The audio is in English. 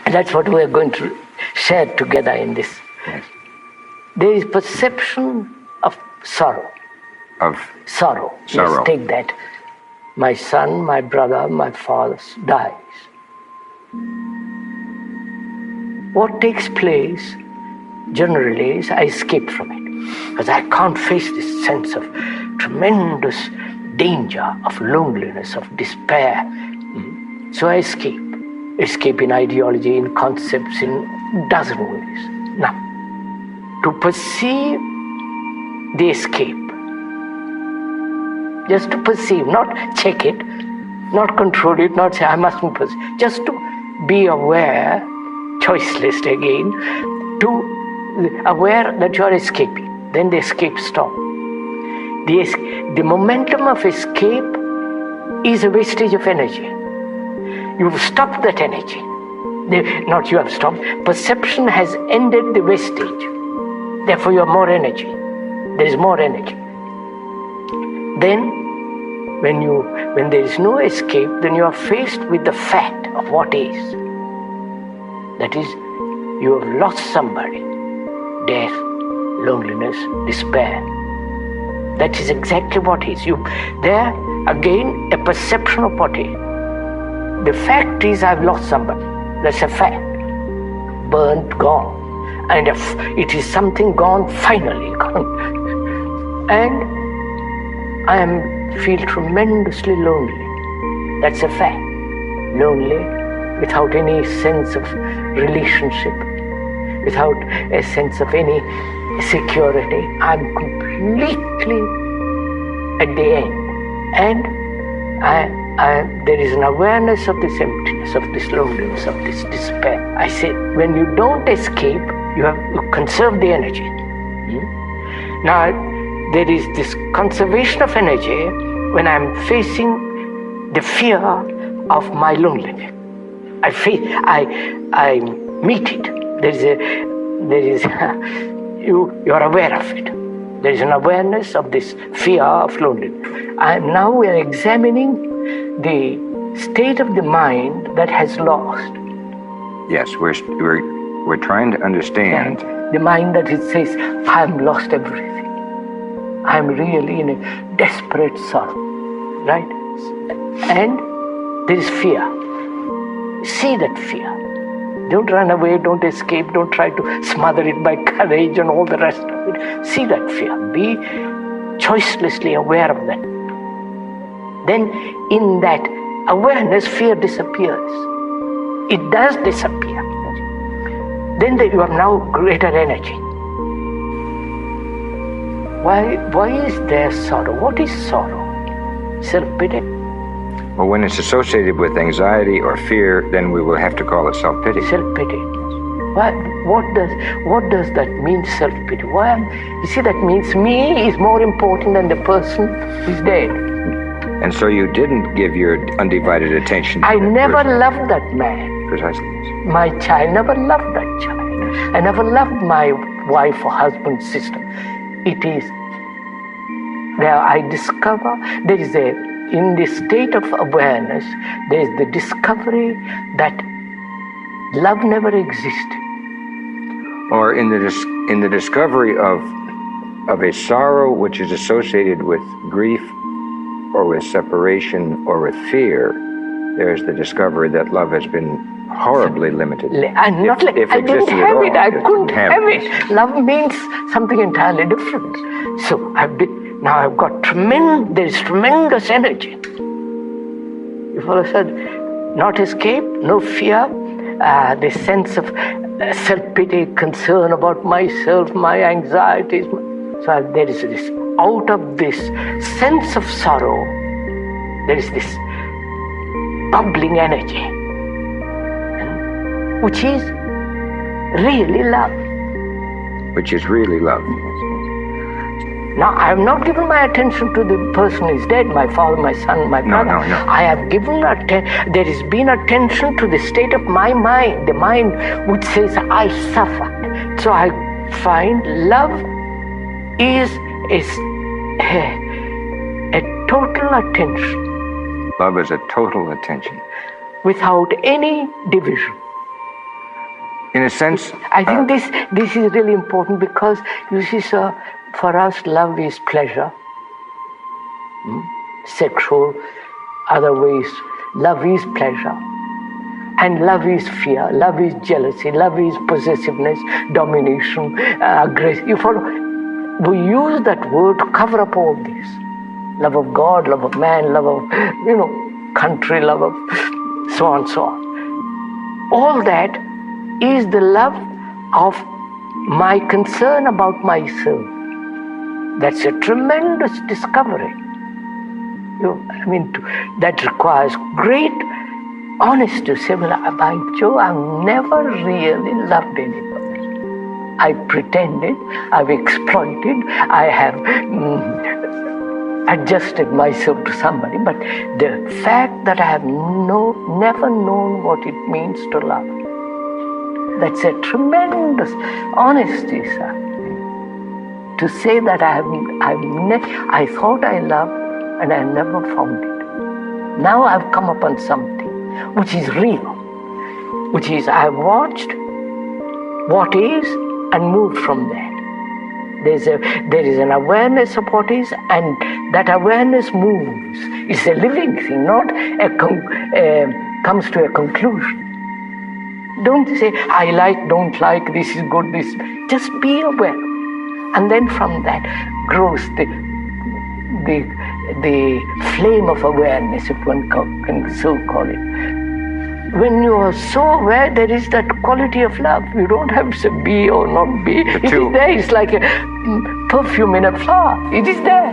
And that's what we are going to share together in this. Yes. There is perception of sorrow. Of sorrow. Sorrow. Let's take that. My son, my brother, my father dies. What takes place generally is I escape from it, because I can't face this sense of tremendous danger, of loneliness, of despair. So I escape. Escape in ideology, in concepts, in a dozen ways. Now, to perceive the escape, just to perceive, not check it, not control it, not say I mustn't perceive, just to be aware, choiceless again, to aware that you are escaping. Then the escape stops. The momentum of escape is a wastage of energy. You've stopped that energy. Not you have stopped. Perception has ended the wastage. Therefore you have more energy. There is more energy. Then, when there is no escape, then you are faced with the fact of what is. That is, you have lost somebody. Death, loneliness, despair. That is exactly what is. There, again, a perception of what is. The fact is, I've lost somebody. That's a fact. Burnt, gone. And it is something gone, finally gone. And I feel tremendously lonely. That's a fact. Lonely, without any sense of relationship, without a sense of any security. I'm completely at the end. And there is an awareness of this emptiness, of this loneliness, of this despair. I say, when you don't escape, you conserve the energy. Now, there is this conservation of energy when I'm facing the fear of my loneliness. I meet it. You are aware of it. There is an awareness of this fear of loneliness. Now we are examining the state of the mind that has lost. Yes, we're trying to understand. And the mind that it says, I'm lost everything. I'm really in a desperate sorrow. Right? And there is fear. See that fear. Don't run away, don't escape, don't try to smother it by courage and all the rest of it. See that fear. Be choicelessly aware of that. Then in that awareness, fear disappears. It does disappear. Then you have now greater energy. Why is there sorrow? What is sorrow? Self-pity? Well, when it's associated with anxiety or fear, then we will have to call it self-pity. Self-pity. What does that mean, self-pity? You see, that means me is more important than the person who is dead. And so you didn't give your undivided attention to I that never person. loved that man. Precisely. My child, never loved that child. I never loved my wife or husband, sister. It is there I discover there is in this state of awareness, there is the discovery that love never existed. Or in the discovery of a sorrow which is associated with grief or with separation or with fear, there's the discovery that love has been horribly limited. I didn't have it. I couldn't have it. Love means something entirely different. So now I've got there's tremendous energy. You follow, sir? Not escape, no fear, the sense of self-pity, concern about myself, my anxieties. So there is this, out of this sense of sorrow, there is this bubbling energy, which is really love. Which is really love. Now, I have not given my attention to the person who is dead, my father, my son, my brother. No. I have given there has been attention to the state of my mind, the mind which says, I suffered. So I find love is a total attention. Love is a total attention. Without any division. in a sense, I think this is really important because, you see, sir, for us, love is pleasure, sexual, other ways. Love is pleasure. And love is fear, love is jealousy, love is possessiveness, domination, aggression. You follow? We use that word to cover up all this. Love of God, love of man, love of, country, love of so on and so on. All that is the love of my concern about myself. That's a tremendous discovery. That requires great honesty to say, well, by Joe, I've never really loved anybody. I pretended, I've exploited, I have adjusted myself to somebody, but the fact that I have never known what it means to love, that's a tremendous honesty, sir. To say that I thought I loved and I never found it. Now I've come upon something which is real, which is I've watched what is and moved from there. There is an awareness of what is, and that awareness moves. It's a living thing, not comes to a conclusion. Don't say, I like, don't like, this is good, this. Just be aware. And then from that grows the flame of awareness, if one can so call it. When you are so aware, there is that quality of love. You don't have to say be or not be. It is there. It's like a perfume in a flower. It is there.